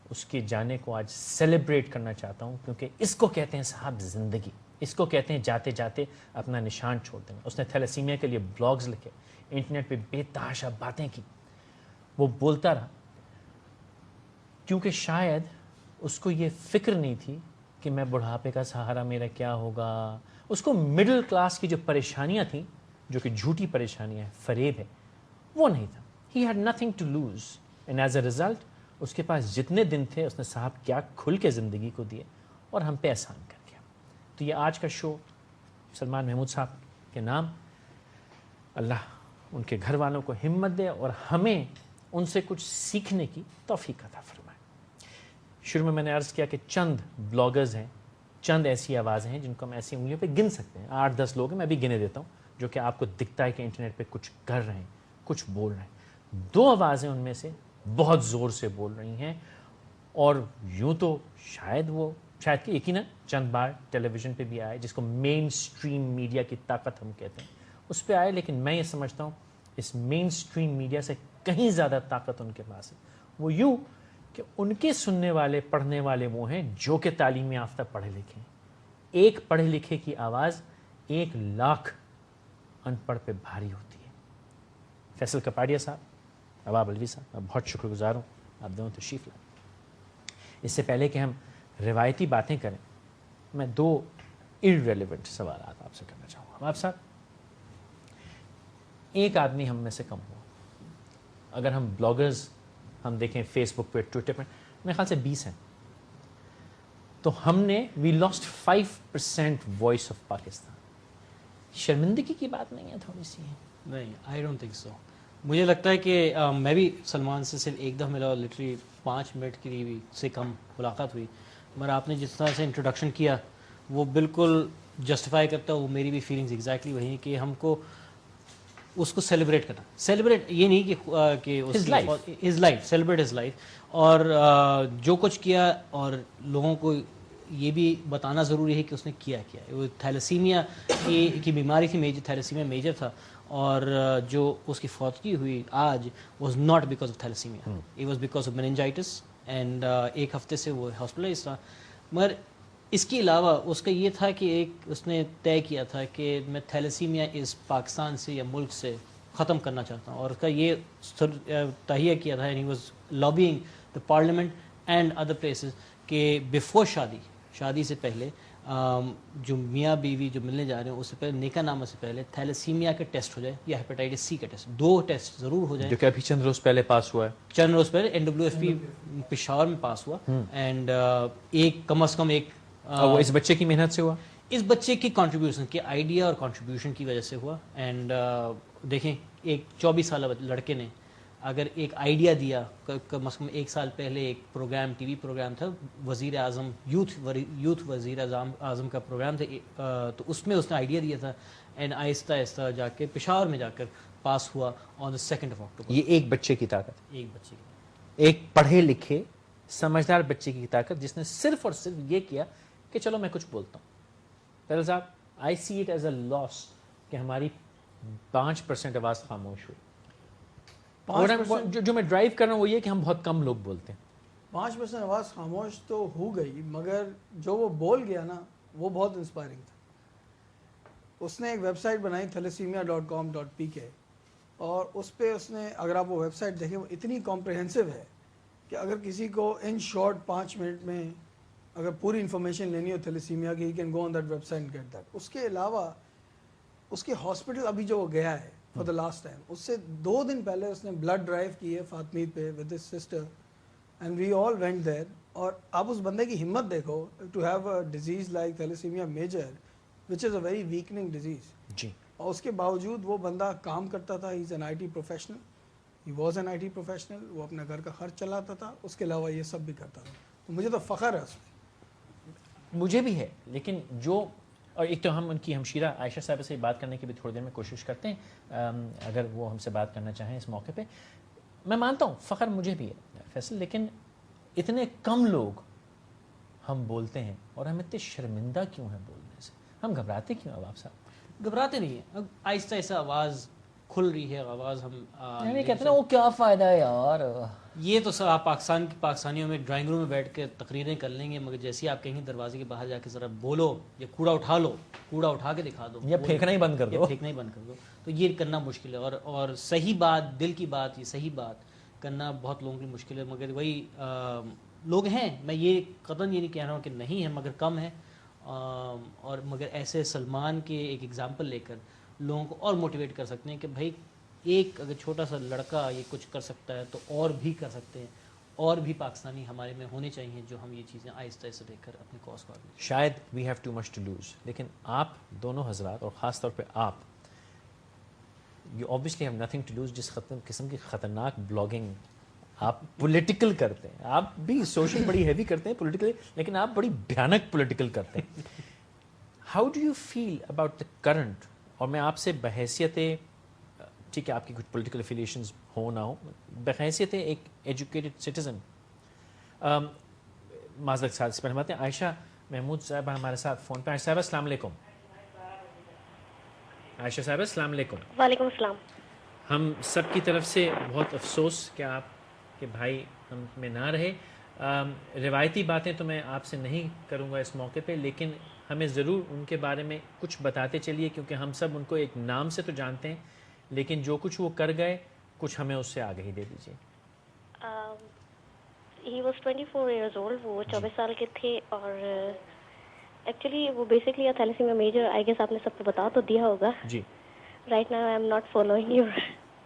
اس کے جانے کو آج سیلیبریٹ کرنا چاہتا ہوں، کیونکہ اس کو کہتے ہیں صاحب زندگی، اس کو کہتے ہیں جاتے جاتے اپنا نشان چھوڑ دینا۔ اس نے تھیلیسیمیا کے لیے بلاگز لکھے، انٹرنیٹ پہ بے تحاشا باتیں کی، وہ بولتا رہا، کیونکہ شاید اس کو یہ فکر نہیں تھی کہ میں بڑھاپے کا سہارا میرا کیا ہوگا۔ اس کو مڈل کلاس کی جو پریشانیاں تھیں، جو کہ جھوٹی پریشانیاں ہیں، فریب ہے، وہ نہیں تھا۔ He had nothing to lose, and as a result اس کے پاس جتنے دن تھے اس نے صاحب کیا کھل کے زندگی کو دیے اور ہم پہ احسان کر دیا۔ تو یہ آج کا شو سلمان محمود صاحب کے نام، اللہ ان کے گھر والوں کو ہمت دے اور ہمیں ان سے کچھ سیکھنے کی توفیق عطا فرمائے۔ شروع میں نے عرض کیا کہ چند بلاگرز ہیں، چند ایسی آوازیں ہیں جن کو ہم ایسی انگلیوں پہ گن سکتے ہیں، 8-10 لوگ ہیں، میں بھی گنے دیتا ہوں، جو کہ آپ کو دکھتا ہے کہ انٹرنیٹ پہ کچھ کر رہے ہیں، کچھ بول رہے ہیں۔ 2 آوازیں ان میں سے بہت زور سے بول رہی ہیں، اور یوں تو شاید کہ یقیناً چند بار ٹیلی ویژن پہ بھی آئے، جس کو مین اسٹریم میڈیا کی طاقت ہم کہتے ہیں، اس پہ آئے، لیکن میں یہ سمجھتا ہوں اس مین اسٹریم میڈیا سے کہیں زیادہ طاقت ان کے پاس ہے۔ وہ یوں کہ ان کے سننے والے پڑھنے والے وہ ہیں جو کہ تعلیم یافتہ پڑھے لکھے ہیں۔ ایک پڑھے لکھے کی آواز 1 لاکھ ان پڑھ پہ بھاری ہوتی ہے۔ فیصل کپاڑیا صاحب، عباب الوی صاحب، میں بہت شکر گزار ہوں آپ دونوں تشریف لائیں۔ اس سے پہلے کہ ہم روایتی باتیں کریں، میں 2 irrelevant سوالات آپ سے کرنا چاہوں گا۔ عباب صاحب، ایک آدمی ہم میں سے کم ہوا، اگر ہم بلاگرز ہم دیکھیں فیس بک پہ، ٹویٹر پہ، میرے خیال سے 20 ہیں، تو ہم نے وی لاسٹ 5% وائس آف پاکستان۔ شرمندگی کی بات نہیں ہے تھوڑی سی؟ نہیں، آئی ڈونٹ تھنک سو۔ مجھے لگتا ہے کہ میں بھی سلمان سے صرف ایک دفعہ ملا، لٹرلی 5 منٹ کی سے کم ملاقات ہوئی، مگر آپ نے جس طرح سے انٹروڈکشن کیا وہ بالکل جسٹیفائی کرتا ہے، وہ میری بھی فیلنگز ایگزیکٹلی وہی ہیں کہ ہم کو اس کو سیلیبریٹ کرنا، سیلیبریٹ یہ نہیں کہ his life, celebrate his life, اور جو کچھ کیا، اور لوگوں کو یہ بھی بتانا ضروری ہے کہ اس نے کیا کیا ہے۔ وہ تھیلیسیمیا کی بیماری تھی، تھیلیسیمیا میجر تھا، اور جو اس کی فوتگی ہوئی آج was not because of thalassaemia, it was because of meningitis, and 1 ہفتے سے وہ ہاسپٹلائز تھا۔ مگر اس کے علاوہ اس کا یہ تھا کہ ایک اس نے طے کیا تھا کہ میں تھیلیسیمیا اس پاکستان سے یا ملک سے ختم کرنا چاہتا ہوں، اور اس کا یہ تہیہ کیا تھا، and he was lobbying the parliament and other places کہ بیفور شادی سے پہلے جو میاں بیوی جو ملنے جا رہے ہیں اس سے پہلے، نکاح نامہ سے پہلے تھیلیسیمیا کا ٹیسٹ ہو جائے یا ہیپاٹائٹس سی کا ٹیسٹ، 2 ٹیسٹ ضرور ہو جائیں، جو کہ ابھی چند روز پہلے پاس ہوا ہے، چند روز پہلے NWFP پشاور میں پاس ہوا، اینڈ ایک کم از کم ایک وہ اس بچے کی محنت سے ہوا، اس بچے کی کنٹریبیوشن کے آئیڈیا اور کنٹریبیوشن کی وجہ سے ہوا۔ اینڈ دیکھیں، ایک 24 سالہ لڑکے نے اگر ایک آئیڈیا دیا، کم از کم 1 سال پہلے ایک پروگرام، ٹی وی پروگرام تھا، وزیر اعظم یوتھ وزیر اعظم کا پروگرام تھا، تو اس میں اس نے آئیڈیا دیا تھا، اینڈ آہستہ آہستہ جا کے پشاور میں جا کر پاس ہوا آن دا 2 اکتوبر۔ یہ ایک بچے کی طاقت، ایک بچے کی، ایک پڑھے لکھے سمجھدار بچے کی طاقت، جس نے صرف اور صرف یہ کیا کہ چلو میں کچھ بولتا ہوں۔ پہلے صاحب، آئی سی اٹ ایز اے لاس کہ ہماری 5% آواز خاموش ہوئی۔ جو میں ڈرائیو کر رہا ہوں وہ یہ کہ ہم بہت کم لوگ بولتے ہیں۔ 5% آواز خاموش تو ہو گئی، مگر جو وہ بول گیا نا وہ بہت انسپائرنگ تھا۔ اس نے ایک ویب سائٹ بنائی thalassemia.com.pk، اور اس پہ اس نے، اگر آپ وہ ویب سائٹ دیکھیں، وہ اتنی کمپریہنسو ہے کہ اگر کسی کو ان شارٹ 5 منٹ میں اگر پوری انفارمیشن لینی ہو تھیلیسیمیا کی، he can go on that website and get that. اس کے علاوہ اس کے ہاسپٹل ابھی جو وہ گیا ہے فار دا لاسٹ ٹائم، اس سے 2 دن پہلے اس نے بلڈ ڈرائیو کی ہے فاطمید پہ with his sister, and we all went there. اور آپ اس بندے کی ہمت دیکھو، to have a disease like thalassaemia major which is a very weakening disease, جی، اور اس کے باوجود وہ بندہ کام کرتا تھا۔ He is an IT professional, he was an IT professional, وہ اپنے گھر کا خرچ چلاتا تھا، اس کے علاوہ یہ سب بھی کرتا تھا، تو مجھے تو فخر ہے اس میں۔ مجھے بھی ہے، لیکن جو، اور ایک تو ہم ان کی ہمشیرہ عائشہ صاحبہ سے بات کرنے کی بھی تھوڑی دیر میں کوشش کرتے ہیں، اگر وہ ہم سے بات کرنا چاہیں اس موقع پہ۔ میں مانتا ہوں فخر مجھے بھی ہے فیصل، لیکن اتنے کم لوگ ہم بولتے ہیں اور ہم اتنے شرمندہ کیوں ہیں بولنے سے؟ ہم گھبراتے کیوں ہیں عباب صاحب؟ گھبراتے نہیں ہیں، آہستہ آہستہ آواز کھل رہی ہے آواز. ہم یعنی کہتے ہیں وہ کیا فائدہ ہے یار. یہ تو سر آپ پاکستانیوں میں ڈرائنگ روم میں بیٹھ کے تقریریں کر لیں گے، مگر جیسے ہی آپ کہیں گے دروازے کے باہر جا کے ذرا بولو یا کوڑا اٹھا لو، کوڑا اٹھا کے دکھا دو یا پھینکنا ہی بند کر دو، پھینکنا ہی بند کر دو، تو یہ کرنا مشکل ہے. اور صحیح بات، دل کی بات، یہ صحیح بات کرنا بہت لوگوں کے لیے مشکل ہے. مگر وہی لوگ ہیں، میں یہ قطعاً یہ نہیں کہہ رہا ہوں کہ نہیں ہے، مگر کم ہے. اور مگر ایسے سلمان کے ایک ایگزامپل لے کر لوگوں کو اور موٹیویٹ کر سکتے ہیں کہ بھائی ایک اگر چھوٹا سا لڑکا یہ کچھ کر سکتا ہے تو اور بھی کر سکتے ہیں، اور بھی پاکستانی ہمارے میں ہونے چاہیے جو ہم یہ چیزیں آہستہ آہستہ دیکھ کر اپنے کاز کو آگے. شاید we have too much to lose, لیکن آپ دونوں حضرات اور خاص طور پہ آپ، you obviously have nothing to lose. جس قسم کی خطرناک بلاگنگ آپ پولیٹیکل کرتے ہیں، آپ بھی سوشل بڑی ہیوی کرتے ہیں پولیٹیکلی، لیکن آپ بڑی بھیانک پولیٹیکل کرتے ہیں. How do you feel about the current? اور میں آپ سے بحیثیت، ٹھیک ہے آپ کی کچھ پولیٹیکل افیلیشنز ہو نہ ہو، بحیثیت ایک ایجوکیٹڈ سٹیزن، معذرت سے پہلے ہیں عائشہ محمود صاحبہ ہمارے ساتھ فون پہ. عائشہ صاحبہ السلام علیکم. عائشہ صاحبہ السلام علیکم. وعلیکم السلام. ہم سب کی طرف سے بہت افسوس کہ آپ کے بھائی ہم میں نہ رہے. روایتی باتیں تو میں آپ سے نہیں کروں گا اس موقع پہ، لیکن ہمیں ضرور ان کے بارے میں کچھ بتاتے چلیے، کیونکہ ہم سب ان کو ایک نام سے تو جانتے ہیں، لیکن جو کچھ وہ کر گئے کچھ ہمیں اس سے آگاہی دے دیجیے. He was 24 years old. وہ 24 سال کے تھے، اور ایکچولی وہ basically thalassaemia major, I guess آپ نے سب کو بتا تو دیا ہوگا. جی right now I am not following you,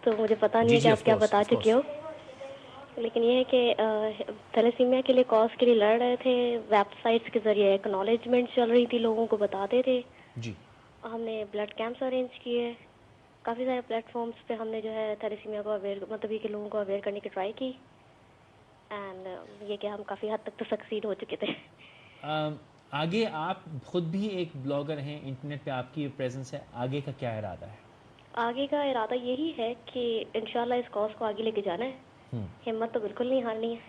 تو مجھے پتہ نہیں ہے کہ آپ کیا بتا چکے ہو. لیکن یہ ہے کہ تھیلیسیمیا کے لیے کاز کے لیے لڑ رہے تھے، ویب سائٹس کے ذریعے اکنالجمنٹ چل رہی تھی، لوگوں کو بتاتے تھے. جی ہم نے بلڈ کیمپس ارینج کیے، کافی سارے پلیٹ فارمس پہ ہم نے جو ہے تھیلیسیمیا کو اویئر، مطلب یہ کہ لوگوں کو اویئر کرنے کی ٹرائی کی، اینڈ یہ کہ ہم کافی حد تک تو سکسیڈ ہو چکے تھے. آگے آپ خود بھی ایک بلاگر ہیں، انٹرنیٹ پہ آپ کی پریزنس ہے، آگے کا کیا ارادہ ہے؟ آگے کا ارادہ یہی ہے کہ انشاءاللہ اس کاز کو آگے لے کے جانا ہے. ہمت تو بالکل نہیں ہارنی ہے.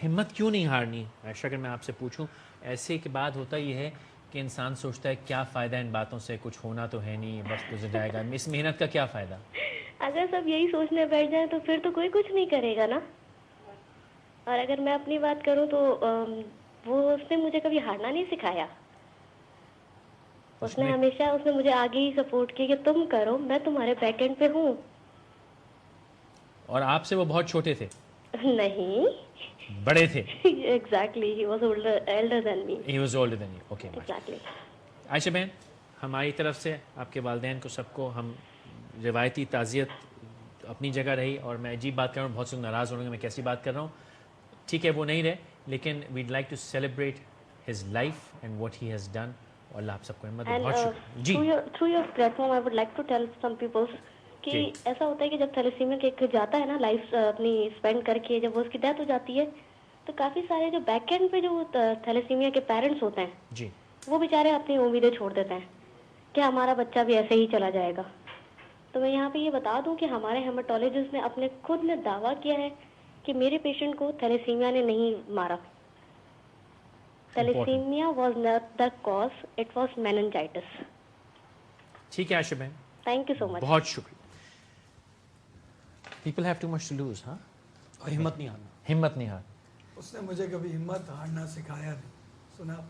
ہمت کیوں نہیں ہارنی؟ عائشہ اگر میں آپ سے پوچھوں، ایسے کے بعد ہوتا یہ ہے کہ انسان سوچتا ہے کیا فائدہ ان باتوں سے، کچھ ہونا تو ہے نہیں، وقت گزر جائے گا، اس محنت کا کیا فائدہ؟ اگر سب یہی سوچنے بیٹھ جائیں تو پھر تو کوئی کچھ نہیں کرے گا نا. اور اگر میں اپنی بات کروں تو وہ اس نے مجھے کبھی ہارنا نہیں سکھایا. اس نے ہمیشہ مجھے آگے ہی سپورٹ کیا کہ تم کرو، میں تمہارے بیک اینڈ پہ ہوں. اور آپ سے وہ بہت چھوٹے تھے؟ نہیں، بڑے تھے. Exactly he was elder than me. He was older than you. Okay. Exactly. عائشہ بہن، ہماری طرف سے آپ کے والدین کو سب کو ہم روایتی تعزیت اپنی جگہ رہی، اور میں عجیب بات کر رہا ہوں، بہت سے ناراض ہوں گے میں کیسی بات کر رہا ہوں. ٹھیک ہے وہ نہیں رہے، لیکن we'd like to celebrate his life and what he has done. اور اللہ آپ سب کو ہمت دے. بہت شکریہ. جی through your platform I would like to tell some people کہ ایسا ہوتا ہے کہ جب تھیلیسیمیا ایک جاتا ہے نا لائف اپنی اسپینڈ کر کے، جب وہ اس کی ڈیتھ ہو جاتی ہے تو کافی سارے جو بیک اینڈ پہ جو تھیلیسیمیا کے پیرنٹس ہوتے ہیں جی وہ بیچارے اپنی امیدیں چھوڑ دیتے ہیں کہ ہمارا بچہ بھی ایسے ہی چلا جائے گا. تو میں یہاں پہ یہ بتا دوں کہ ہمارے ہیماٹولوجسٹ نے اپنے خود نے دعویٰ کیا ہے کہ میرے پیشنٹ کو تھیلیسیمیا نے نہیں مارا. Thalassaemia was not the cause, it was meningitis. ٹھیک ہے عائشہ بہن، تھینک یو سو مچ. بہت شکریہ. People have too much to lose. ہاں، اور ہمت نہیں ہارنا. ہمت نہیں ہار. اس نے مجھے کبھی ہمت ہارنا سکھایا نہیں. سنا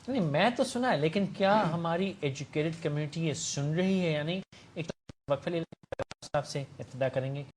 نہیں، میں تو سنا ہے، لیکن کیا ہماری ایجوکیٹڈ کمیونٹی یہ سن رہی ہے یا نہیں؟ ایک وقفے لے صاحب سے ابتدا کریں گے.